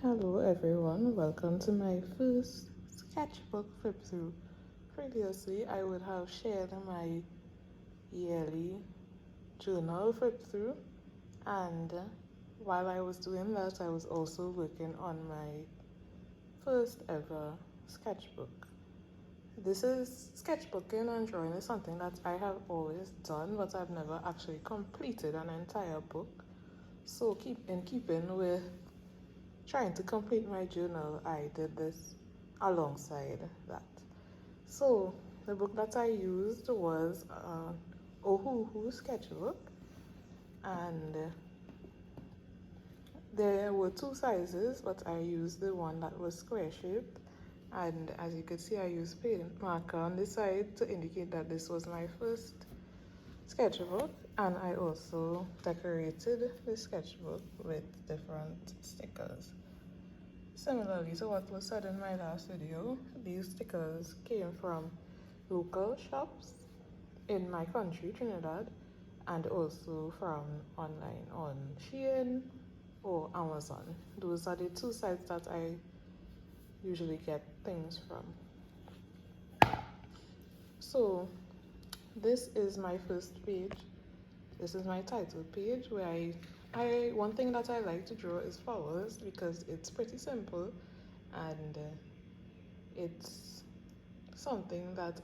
Hello everyone, welcome to my first sketchbook flip through. Previously, I would have shared my yearly journal flip through, and while I was doing that, I was also working on my first ever sketchbook. This is sketchbooking and drawing is something that I have always done, but I've never actually completed an entire book. So, in keeping with trying to complete my journal, I did this alongside that. So the book that I used was Ohuhu Sketchbook, and there were two sizes, but I used the one that was square shaped. And as you can see, I used paint marker on the side to indicate that this was my first sketchbook, and I also decorated the sketchbook with different stickers. Similarly to what was said in my last video, these stickers came from local shops in my country, Trinidad, and also from online on Shein or Amazon. Those are the two sites that I usually get things from. So this is my first page. This is my title page where one thing that I like to draw is flowers because it's pretty simple, and it's something that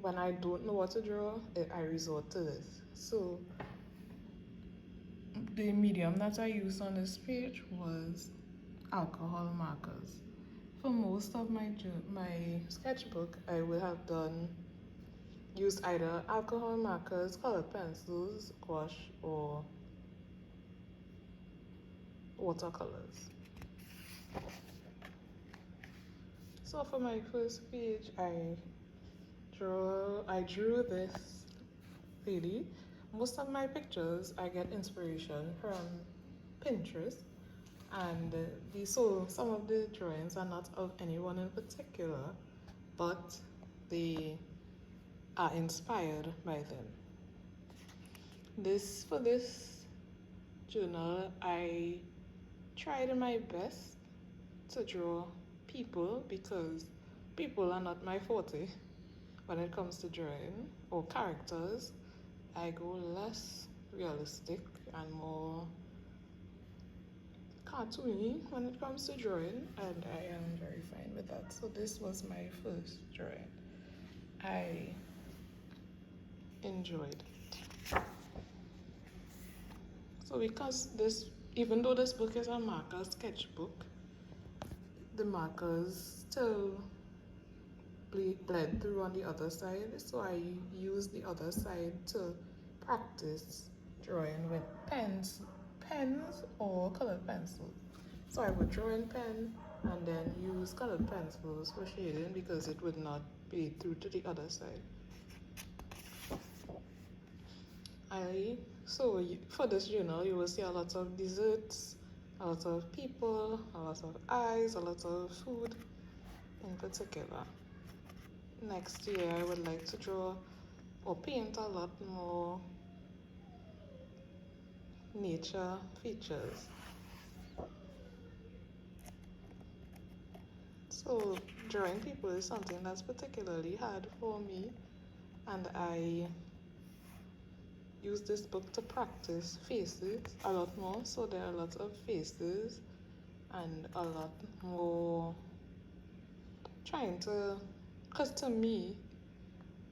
when I don't know what to draw, I resort to this. So the medium that I used on this page was alcohol markers. For most of my sketchbook, I would have used either alcohol markers, colored pencils, gouache, or watercolors. So for my first page, I drew this lady. Most of my pictures, I get inspiration from Pinterest, and so some of the drawings are not of anyone in particular, but they are inspired by them. For this journal, I tried my best to draw people because people are not my forte when it comes to drawing, or characters. I go less realistic and more cartoony when it comes to drawing, and I am very fine with that. So this was my first drawing. I enjoyed it. So because even though this book is a marker sketchbook, the markers still bled through on the other side, so I used the other side to practice drawing with pens or colored pencils. So I would draw in pen and then use colored pencils for shading because it would not bleed through to the other side. For this journal, you will see a lot of desserts, a lot of people, a lot of eyes, a lot of food in particular. Next year, I would like to draw or paint a lot more nature features. So drawing people is something that's particularly hard for me, and I use this book to practice faces a lot more. So there are a lot of faces and a lot more because to me,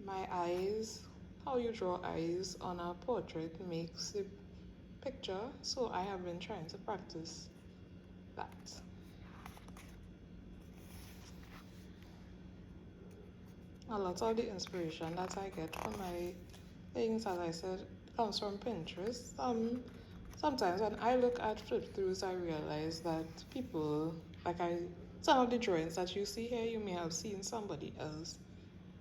my eyes, how you draw eyes on a portrait makes the picture. So I have been trying to practice that. A lot of the inspiration that I get from my things, as I said, comes from Pinterest. Sometimes when I look at flip throughs, I realize that some of the drawings that you see here, you may have seen somebody else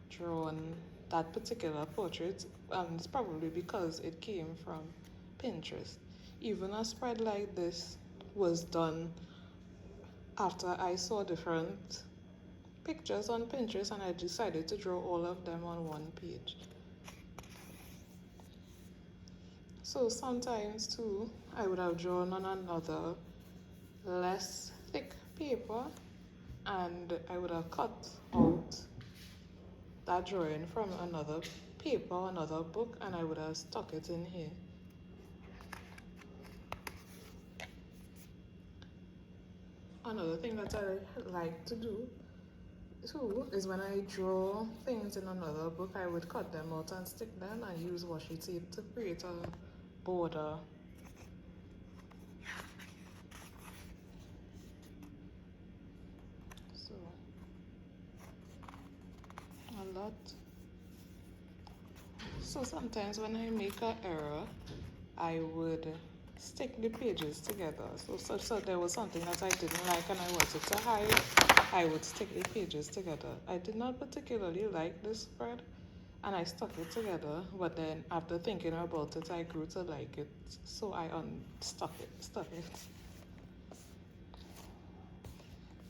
drawn that particular portrait, and it's probably because it came from Pinterest. Even a spread like this was done after I saw different pictures on Pinterest, and I decided to draw all of them on one page. So sometimes too, I would have drawn on another less thick paper, and I would have cut out that drawing from another paper, another book, and I would have stuck it in here. Another thing that I like to do too is when I draw things in another book, I would cut them out and stick them and use washi tape to create a border. So, a lot. So sometimes when I make an error, I would stick the pages together. So there was something that I didn't like and I wanted to hide, I would stick the pages together. I did not particularly like this spread and I stuck it together, but then after thinking about it, I grew to like it, so I stuck it.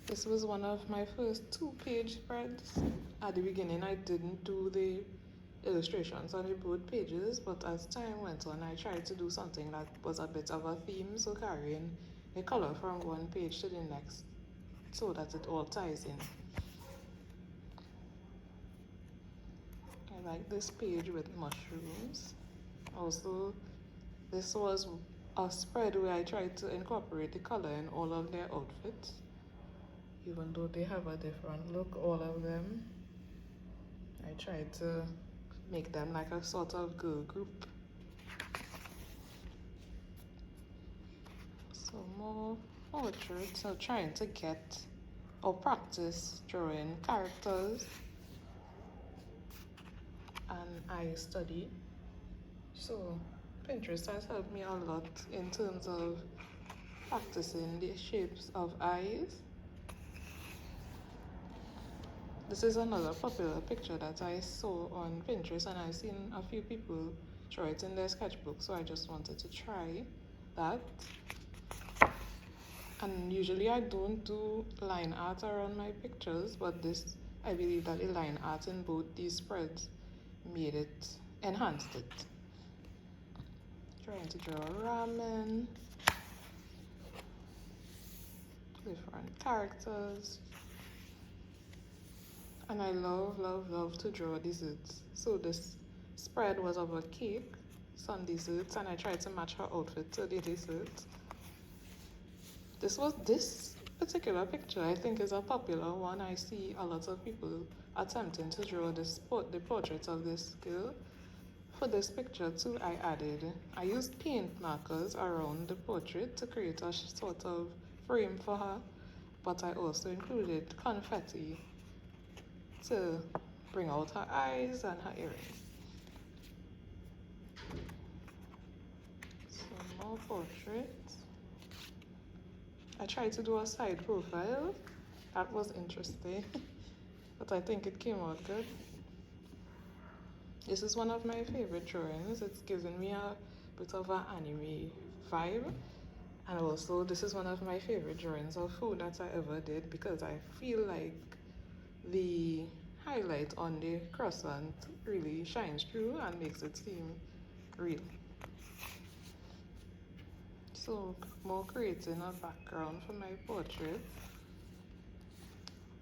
This was one of my first 2-page spreads. At the beginning, I didn't do the illustrations on the board pages, but as time went on, I tried to do something that was a bit of a theme, so carrying a color from one page to the next so that it all ties in. I like this page with mushrooms. Also, this was a spread where I tried to incorporate the color in all of their outfits. Even though they have a different look, all of them, I tried to make them like a sort of girl group. So more portraits, so trying to get or practice drawing characters, and I study. So Pinterest has helped me a lot in terms of practicing the shapes of eyes. This is another popular picture that I saw on Pinterest, and I've seen a few people draw it in their sketchbook, so I just wanted to try that. And usually I don't do line art around my pictures, but this, I believe that the line art in both these spreads enhanced it. Trying to draw ramen, different characters. And I love to draw desserts. So this spread was of a cake, some desserts, and I tried to match her outfit to the desserts. This particular picture, I think, is a popular one. I see a lot of people attempting to draw the portrait of this girl. For this picture too, I used paint markers around the portrait to create a sort of frame for her, but I also included confetti to bring out her eyes and her earrings. Some more portraits. I tried to do a side profile. That was interesting, but I think it came out good. This is one of my favorite drawings. It's given me a bit of an anime vibe. And also, this is one of my favorite drawings of food that I ever did because I feel like the highlight on the croissant really shines through and makes it seem real. So, more creating a background for my portrait.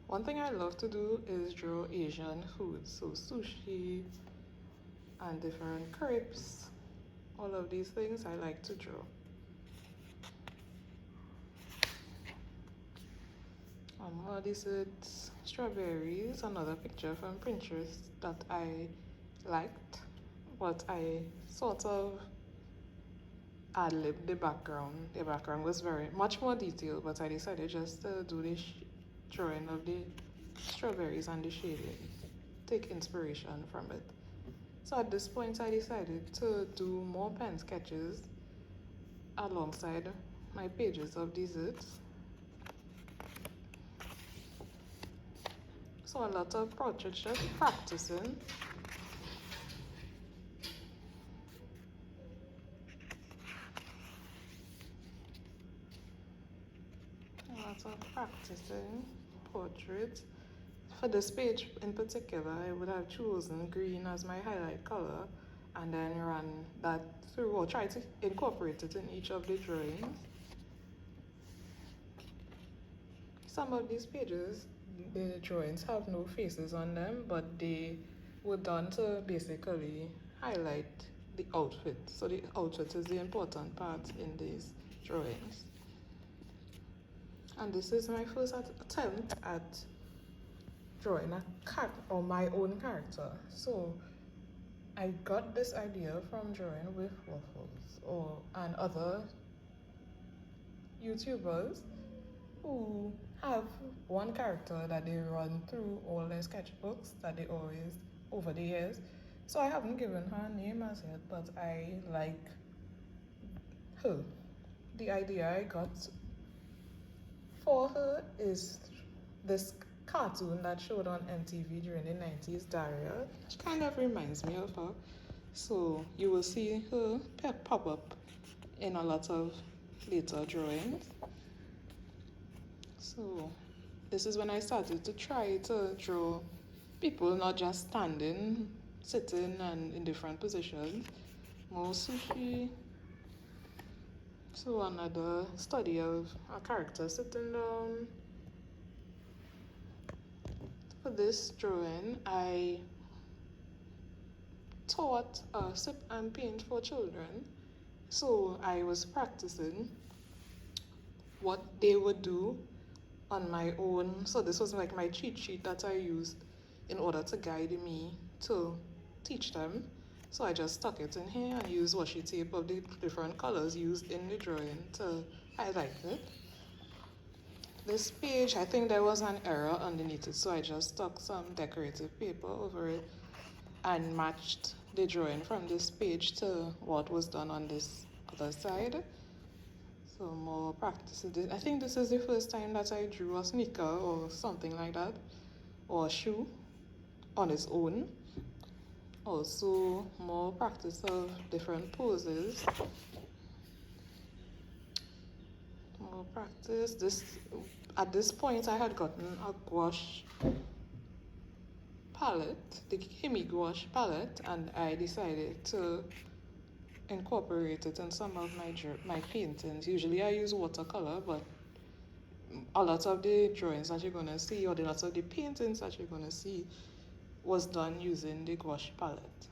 One thing I love to do is draw Asian foods, so sushi and different crepes. All of these things I like to draw. This is strawberries, another picture from Pinterest that I liked, but I sort of ad-libbed the background. The background was very much more detailed, but I decided just to do the drawing of the strawberries and the shading, take inspiration from it. So at this point, I decided to do more pen sketches alongside my pages of desserts. So a lot of portraits, just practicing. Portraits. For this page in particular, I would have chosen green as my highlight color and then run that through or try to incorporate it in each of the drawings. some of these pages, the drawings have no faces on them, but they were done to basically highlight the outfit. So the outfit is the important part in these drawings. And this is my first attempt at drawing a character or my own character. So I got this idea from drawing with Waffles and other YouTubers who have one character that they run through all their sketchbooks that they always over the years. So I haven't given her a name as yet, but I like her. The idea I got for her is this cartoon that showed on MTV during the 90s, Daria, which kind of reminds me of her. So you will see her pop up in a lot of later drawings. So this is when I started to try to draw people not just standing, sitting and in different positions, more sushi. So another study of a character sitting down. For this drawing, I taught sip and paint for children. So I was practicing what they would do on my own. So this was like my cheat sheet that I used in order to guide me to teach them. So I just stuck it in here and used washi tape of the different colors used in the drawing to highlight it. This page, I think there was an error underneath it, so I just stuck some decorative paper over it and matched the drawing from this page to what was done on this other side. So more practice. I think this is the first time that I drew a sneaker or something like that, or a shoe on its own. Also more practice of different poses. More practice. At this point I had gotten a gouache palette, the Himi Gouache palette, and I decided to incorporate it in some of my paintings. Usually I use watercolor, but a lot of the drawings that you're going to see, or the lots of the paintings that you're going to see, was done using the gouache palette.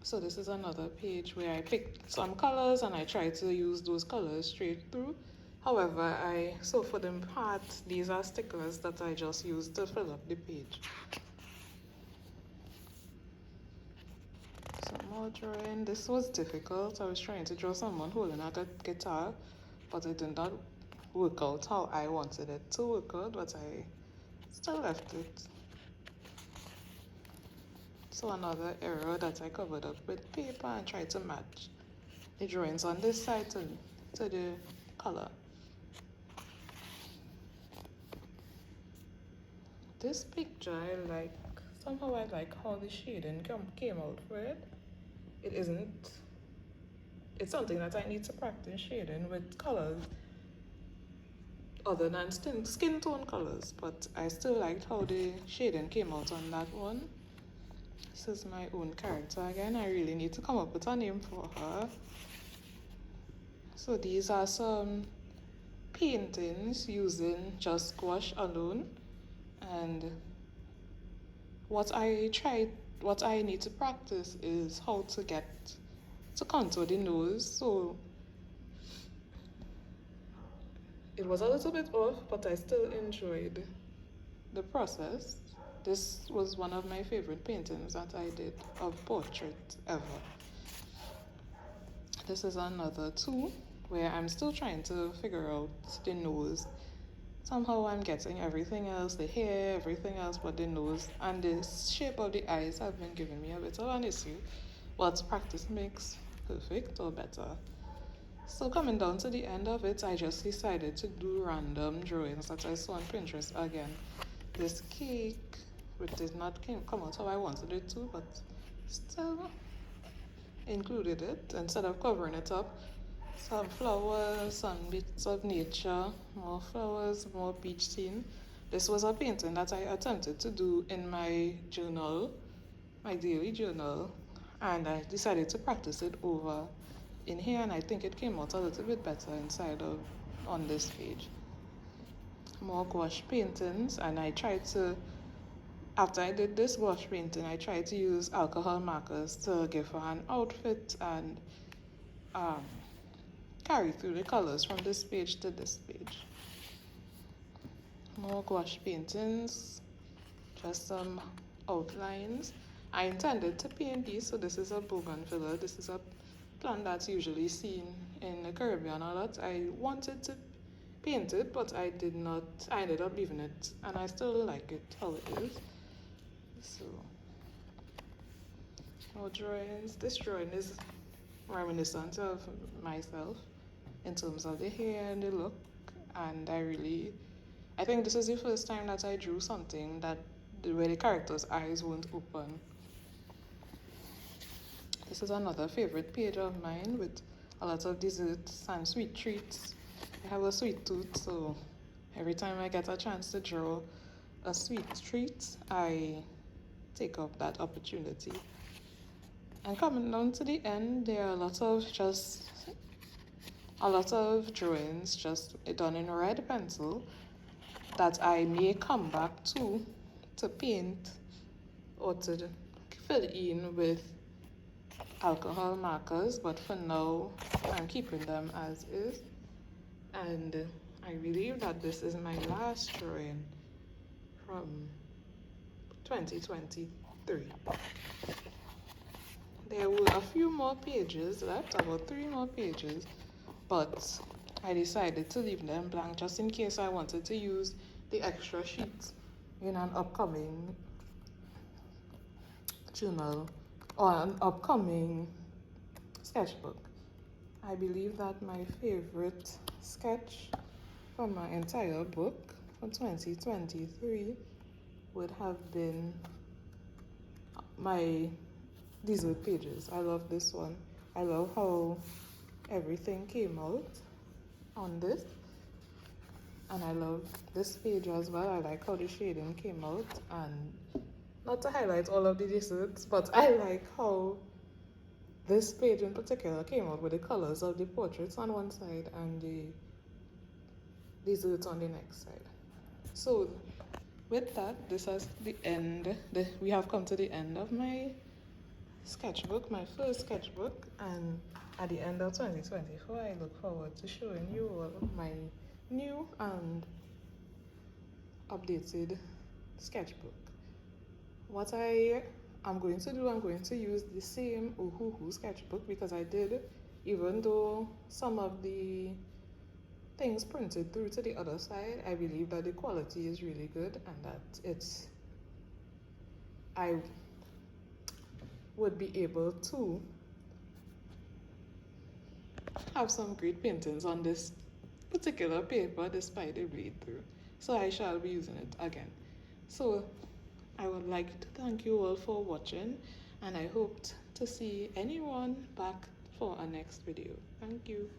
So this is another page where I picked some colors and I tried to use those colors straight through. However, so for the part, these are stickers that I just used to fill up the page. Some more drawing. This was difficult. I was trying to draw someone holding a guitar, but it did not work out how I wanted it to work out, but I still left it. So another error that I covered up with paper and tried to match the drawings on this side to the color. This picture somehow I like how the shading came out for it. It's something that I need to practice shading with colors other than skin tone colors, but I still liked how the shading came out on that one. This is my own character again. I really need to come up with a name for her. So these are some paintings using just gouache alone, and what I need to practice is how to get to contour the nose. So it was a little bit off, but I still enjoyed the process. This was one of my favorite paintings that I did of portrait ever. This is another two where I'm still trying to figure out the nose. Somehow I'm getting everything else, the hair, everything else but the nose, and the shape of the eyes have been giving me a bit of an issue, but practice makes perfect or better. So coming down to the end of it, I just decided to do random drawings that I saw on Pinterest again. This cake, which did not come out how I wanted it to, but still included it instead of covering it up. Some flowers, some bits of nature, more flowers, more beach scene. This was a painting that I attempted to do in my journal, my daily journal, and I decided to practice it over in here, and I think it came out a little bit better on this page. more gouache paintings, and I tried to, after I did this gouache painting, I tried to use alcohol markers to give her an outfit and um, carry through the colors from this page to this page. More gouache paintings, just some outlines. I intended to paint these, so this is a bougainvillea. This is a plant that's usually seen in the Caribbean a lot. I wanted to paint it, but I did not. I ended up leaving it, and I still like it how it is. So, more drawings. This drawing is reminiscent of myself in terms of the hair and the look, and I think this is the first time that I drew something that where the character's eyes weren't open. This is another favorite page of mine with a lot of desserts and sweet treats. I have a sweet tooth, so every time I get a chance to draw a sweet treat, I take up that opportunity. And coming down to the end, there are a lot of drawings just done in red pencil that I may come back to paint or to fill in with alcohol markers, but for now I'm keeping them as is. And I believe that this is my last drawing from 2023. There were a few more pages left, about 3 more pages, but I decided to leave them blank just in case I wanted to use the extra sheets in an upcoming journal or an upcoming sketchbook. I believe that my favorite sketch from my entire book for 2023 would have been these are pages. I love this one. I love how everything came out on this. And I love this page as well. I like how the shading came out. And not to highlight all of the desserts, but I like how this page in particular came out with the colors of the portraits on one side and the desserts on the next side. So with that, this is the end. We have come to the end of my sketchbook, my first sketchbook, and at the end of 2024, I look forward to showing you all my new and updated sketchbook. What I am going to do, I'm going to use the same Ohuhu sketchbook because I did, even though some of the things printed through to the other side, I believe that the quality is really good and that I would be able to have some great paintings on this particular paper despite the bleed through. So I shall be using it again. So I would like to thank you all for watching, and I hope to see anyone back for our next video. Thank you.